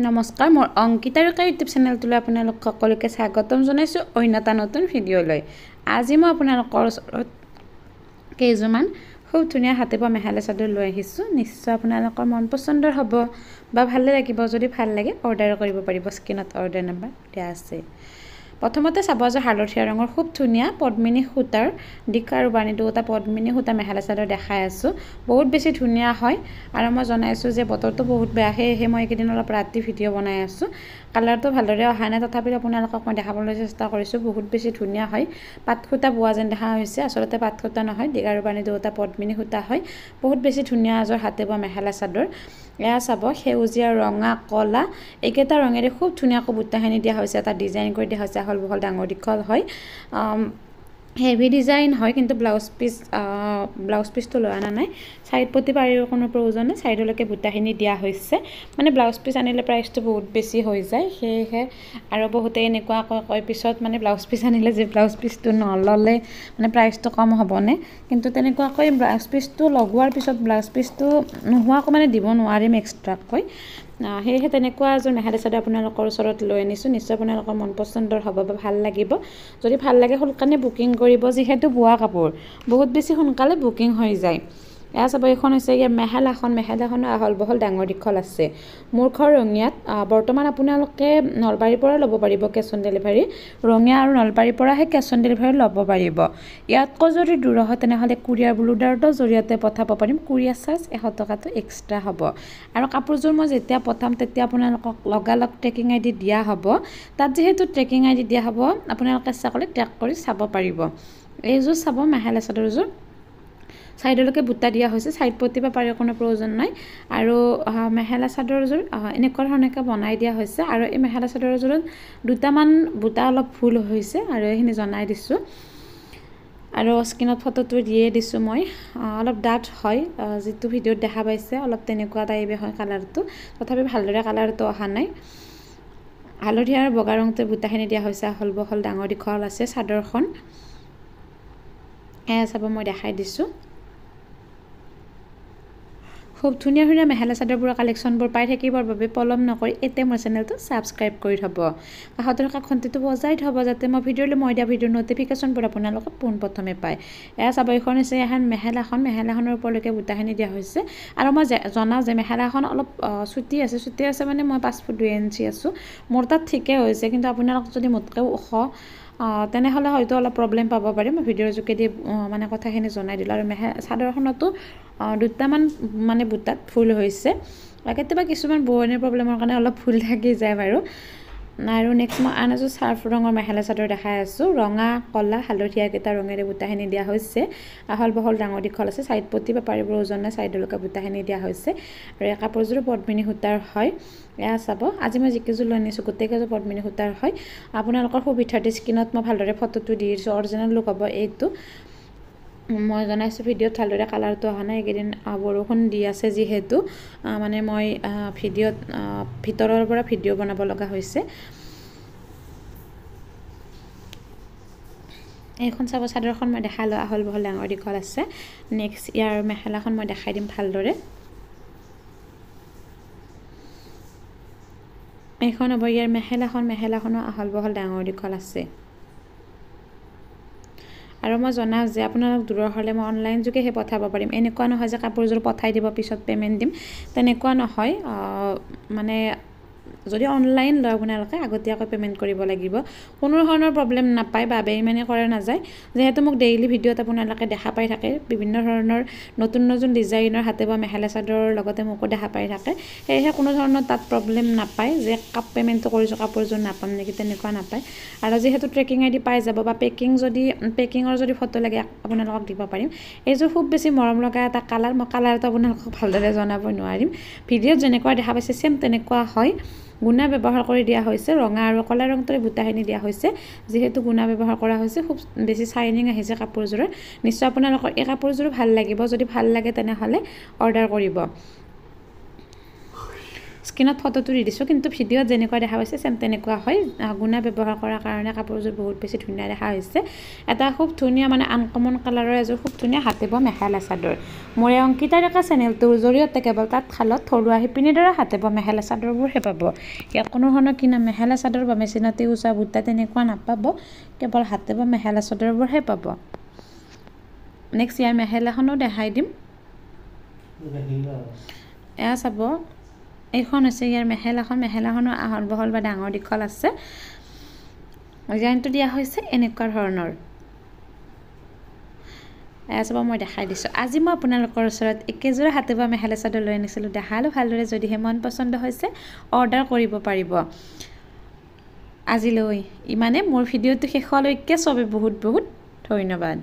নমস্কাৰ মোৰ অংকিতাৰ ইউটিউব চেনেলটোলৈ আপোনালোক সকলোকে স্বাগতম জনাইছোঁ অন্য এটা নতুন ভিডিঅ'লৈ। আজি মই আপোনালোকৰ ওচৰত কেইযোৰমান খুব ধুনীয়া হাতে বোৱা মেখেলা চাদৰ লৈ আহিছোঁ। নিশ্চয় আপোনালোকৰ মন পচন্দৰ হ'ব বা ভালে লাগিব। যদি ভাল লাগে অৰ্ডাৰ কৰিব পাৰিব, স্ক্ৰীনত অৰ্ডাৰ নম্বৰ দিয়া আছে। প্ৰথমতে চাব যে হালধীয়া ৰঙৰ খুব ধুনীয়া পদ্মিনী সূতাৰ দিকা আৰু বাণী দুটা পদ্মিনী সূতা মেখেলা চাদৰ দেখাই আছোঁ। বহুত বেছি ধুনীয়া হয় আৰু মই জনাইছোঁ যে বতৰটো বহুত বেয়া, সেয়েহে মই এইকেইদিন অলপ ৰাতি ভিডিঅ' বনাই আছোঁ। কালাৰটো ভালদৰে অহা নাই, তথাপিও আপোনালোকক মই দেখাবলৈ চেষ্টা কৰিছোঁ। বহুত বেছি ধুনীয়া হয়, পাট সূতা বোৱা যেন দেখা হৈছে। আচলতে পাট সূতা নহয়, দিকা আৰু বাণী দুটা পদ্মিনী সূতা হয়। বহুত বেছি ধুনীয়া এযোৰ হাতে বোৱা মেখেলা চাদৰ। এয়া চাব সেউজীয়া, ৰঙা, কলা এইকেইটা ৰঙেৰে খুব ধুনীয়াকৈ বুটাখিনি দিয়া হৈছে। এটা ডিজাইন কৰি দিয়া হৈছে, আহল বহল ডাঙৰ দীঘল হয়, হেভি ডিজাইন হয়। কিন্তু ব্লাউজ পিচটো লৈ অনা নাই। চাইড পতি পাৰিৰ কোনো প্ৰয়োজন নাই, চাইডলৈকে বুটাখিনি দিয়া হৈছে। মানে ব্লাউজ পিচ আনিলে প্ৰাইচটো বহুত বেছি হৈ যায়, সেয়েহে আৰু বহুতে এনেকুৱাকৈ কয় পিছত মানে ব্লাউজ পিচ আনিলে যে ব্লাউজ পিচটো নল'লে মানে প্ৰাইচটো কম হ'বনে। কিন্তু তেনেকুৱাকৈ ব্লাউজ পিচটো লগোৱাৰ পিছত ব্লাউজ পিচটো নোহোৱাকৈ মানে দিব নোৱাৰিম এক্সট্ৰাকৈ। সেয়েহে তেনেকুৱা এযোৰ মেখেলা চাদৰ আপোনালোকৰ ওচৰত লৈ আনিছোঁ। নিশ্চয় আপোনালোকৰ মন পচন্দৰ হ'ব বা ভাল লাগিব। যদি ভাল লাগে সোনকালে বুকিং কৰিব, যিহেতু বোৱা কাপোৰ বহুত বেছি সোনকালে বুকিং হৈ যায়। এয়া চাব, এইখন হৈছে ইয়াৰ মেখেলাখনো আহল বহল ডাঙৰ দীঘল আছে। মোৰ ঘৰ ৰঙিয়াত। বৰ্তমান আপোনালোকে নলবাৰীৰ পৰা ল'ব পাৰিব কেছ অন ডেলিভাৰী। ৰঙিয়া আৰু নলবাৰীৰ পৰাহে কেছ অন ডেলিভাৰী ল'ব পাৰিব। ইয়াতকৈ যদি দূৰ হয় তেনেহ'লে কুৰিয়াৰ ব্লুডাৰ্টৰ জৰিয়তে পঠাব পাৰিম। কুৰিয়াৰ চাৰ্জ 100 টকাটো এক্সট্ৰা হ'ব। আৰু কাপোৰযোৰ মই যেতিয়া পঠাম তেতিয়া আপোনালোকক লগালগ ট্ৰেকিং আই ডি দিয়া হ'ব। তাত যিহেতু ট্ৰেকিং আই ডি দিয়া হ'ব, আপোনালোকে ইচ্ছা কৰিলে ট্ৰেক কৰি চাব পাৰিব। এইযোৰ চাব মেখেলা চাদৰযোৰ চাইডলৈকে বুটা দিয়া হৈছে, চাইড পতিব পাৰে কোনো প্ৰয়োজন নাই। আৰু মেখেলা চাদৰযোৰ এনেকুৱা ধৰণেকৈ বনাই দিয়া হৈছে। আৰু এই মেখেলা চাদৰযোৰত দুটামান বুটা অলপ ভুল হৈছে আৰু এইখিনি জনাই দিছোঁ। আৰু স্ক্ৰীনত ফটোটো দিয়ে দিছোঁ মই। অলপ ডাঠ হয়, যিটো ভিডিঅ'ত দেখা পাইছে অলপ তেনেকুৱা টাইপে হয় কালাৰটো, তথাপি ভালদৰে কালাৰটো অহা নাই। হালধীয়া আৰু বগা ৰঙটোৱে বুটাখিনি দিয়া হৈছে, আহল বহল ডাঙৰ দীঘল আছে চাদৰখন। এয়া চাব, মই দেখাই দিছোঁ। খুব ধুনীয়া ধুনীয়া মেখেলা চাদৰবোৰৰ কালেকশ্যনবোৰ পাই থাকিবৰ বাবে পলম নকৰি এতিয়া মোৰ চেনেলটো ছাবস্ক্ৰাইব কৰি থ'ব। কাষতে থকা ঘণ্টিটো বজাই থ'ব, যাতে মই দিয়া ভিডিঅ'ৰ ন'টিফিকেশ্যনবোৰ আপোনালোকে পোনপ্ৰথমে পায়। এয়া চাব, এইখন হৈছে এখন মেখেলাখনৰ ওপৰলৈকে বুটাখিনি দিয়া হৈছে। আৰু মই জনাওঁ যে মেখেলাখন অলপ চুটি আছে মানে মই 5 ফুট 2 ইঞ্চি আছোঁ। মোৰ তাত ঠিকেই হৈছে, কিন্তু আপোনালোক যদি মোতকৈও ওখ তেনেহ'লে হয়তো অলপ প্ৰব্লেম পাব পাৰে। মই ভিডিঅ'ৰ যোগেদি মানে কথাখিনি জনাই দিলোঁ। আৰু চাদৰখনতো দুটামান মানে বুটাত ভুল হৈছে। কেতিয়াবা কিছুমান বোৱনীৰ প্ৰব্লেমৰ কাৰণে অলপ ভুল থাকি যায় বাৰু। আৰু নেক্সট মই আন এযোৰ চাৰ্ফ ৰঙৰ মেখেলা চাদৰ দেখাই আছোঁ। ৰঙা, কলা, হালধীয়া কেইটা ৰঙেৰে বুটাখিনি দিয়া হৈছে। আহল বহল ডাঙৰ দীঘল আছে, চাইড পতি বা পাৰিব প্ৰয়োজন নাই, চাইডলৈকে বুটাখিনি দিয়া হৈছে। আৰু এই কাপোৰযোৰো পদ্মিনী সূতাৰ হয়। এয়া চাব, আজি মই যিকেইযোৰ লৈ আনিছোঁ গোটেইকেইযোৰ পদ্মিনী সূতাৰ হয়। আপোনালোকৰ সুবিধাৰ্থে স্ক্ৰীনত মই ভালদৰে ফটোটো দি দিছোঁ। অৰিজিনেল লুক হ'ব এইটো। মই জনাইছোঁ ভিডিঅ'ত ভালদৰে কালাৰটো অহা নাই, এইকেইদিন বৰষুণ দি আছে যিহেতু মানে মই ভিডিঅ'ত ভিতৰৰ পৰা ভিডিঅ' বনাব লগা হৈছে। এইখন চাব, চাদৰখন মই দেখালোঁ, আহল বহল ডাঙৰ দীঘল আছে। নেক্সট ইয়াৰ মেখেলাখন মই দেখাই দিম ভালদৰে। এইখন হ'ব ইয়াৰ মেখেলাখনো আহল বহল ডাঙৰ দীঘল আছে। আৰু মই জনাওঁ যে আপোনালোক দূৰৰ হ'লে মই অনলাইন যোগেহে পঠাব পাৰিম। এনেকুৱা নহয় যে কাপোৰযোৰ পঠাই দিব পিছত পে'মেণ্ট দিম, তেনেকুৱা নহয়। মানে যদি অনলাইন লয় আপোনালোকে আগতীয়াকৈ পে'মেণ্ট কৰিব লাগিব। কোনো ধৰণৰ প্ৰব্লেম নাপায় বা বেইমানি কৰা নাযায়, যিহেতু মোক ডেইলি ভিডিঅ'ত আপোনালোকে দেখা পাই থাকে। বিভিন্ন ধৰণৰ নতুন ডিজাইনৰ হাতে বোৱা মেখেলা চাদৰৰ লগতে মোকো দেখা পাই থাকে। সেয়েহে কোনো ধৰণৰ তাত প্ৰব্লেম নাপায় যে পে'মেণ্টটো কৰিছোঁ কাপোৰযোৰ নাপাম নেকি, তেনেকুৱা নাপায়। আৰু যিহেতু ট্ৰেকিং আই ডি পাই যাব বা পেকিঙৰ যদি ফটো লাগে আপোনালোকক দিব পাৰিম। এইযোৰ খুব বেছি মৰম লগা এটা কালাৰ। মই কালাৰটো আপোনালোকক ভালদৰে জনাব নোৱাৰিম। ভিডিঅ'ত যেনেকুৱা দেখা পাইছে ছেম তেনেকুৱা হয়। গুণা ব্যৱহাৰ কৰি দিয়া হৈছে, ৰঙা আৰু কলা ৰঙটোৰে বুটাখিনি দিয়া হৈছে। যিহেতু গুণা ব্যৱহাৰ কৰা হৈছে, খুব বেছি চাইনিং আহিছে কাপোৰযোৰৰ। নিশ্চয় আপোনালোকৰ এই কাপোৰযোৰো ভাল লাগিব। যদি ভাল লাগে তেনেহ'লে অৰ্ডাৰ কৰিব। স্ক্ৰীনত ফটোটো দি দিছোঁ, কিন্তু ভিডিঅ'ত যেনেকুৱা দেখা হৈছে চেম তেনেকুৱা হয়। গুণা ব্যৱহাৰ কৰাৰ কাৰণে কাপোৰযোৰ বহুত বেছি ধুনীয়া দেখা হৈছে। এটা খুব ধুনীয়া মানে আনকমন কালাৰৰ এযোৰ খুব ধুনীয়া হাতে বোৱা মেখেলা চাদৰ। মোৰ এই অংকিতা ডেকা চেনেলটোৰ জৰিয়তে কেৱল তাঁতশালত থলুৱা শিপিনীৰ দ্বাৰা হাতে বোৱা মেখেলা চাদৰবোৰহে পাব। ইয়াত কোনো ধৰণৰ কিনা মেখেলা চাদৰ বা মেচিনতে উজা বুটা তেনেকুৱা নাপাব, কেৱল হাতে বোৱা মেখেলা চাদৰবোৰহে পাব। নেক্সট ইয়াৰ মেখেলাখনো দেখাই দিম। এয়া চাব, এইখন হৈছে ইয়াৰ মেখেলাখনৰ আহল বহল বা ডাঙৰ দীঘল আছে। ডিজাইনটো দিয়া হৈছে এনেকুৱা ধৰণৰ। এয়া চাব মই দেখাই দিছোঁ। আজি মই আপোনালোকৰ ওচৰত একেযোৰা হাতে বোৱা মেখেলা চাদৰ লৈ আনিছিলোঁ, দেখালোঁ ভালদৰে। যদিহে মন পচন্দ হৈছে অৰ্ডাৰ কৰিব পাৰিব। আজিলৈ ইমানে। মোৰ ভিডিঅ'টো শেষলৈকে চবে বহুত বহুত ধন্যবাদ।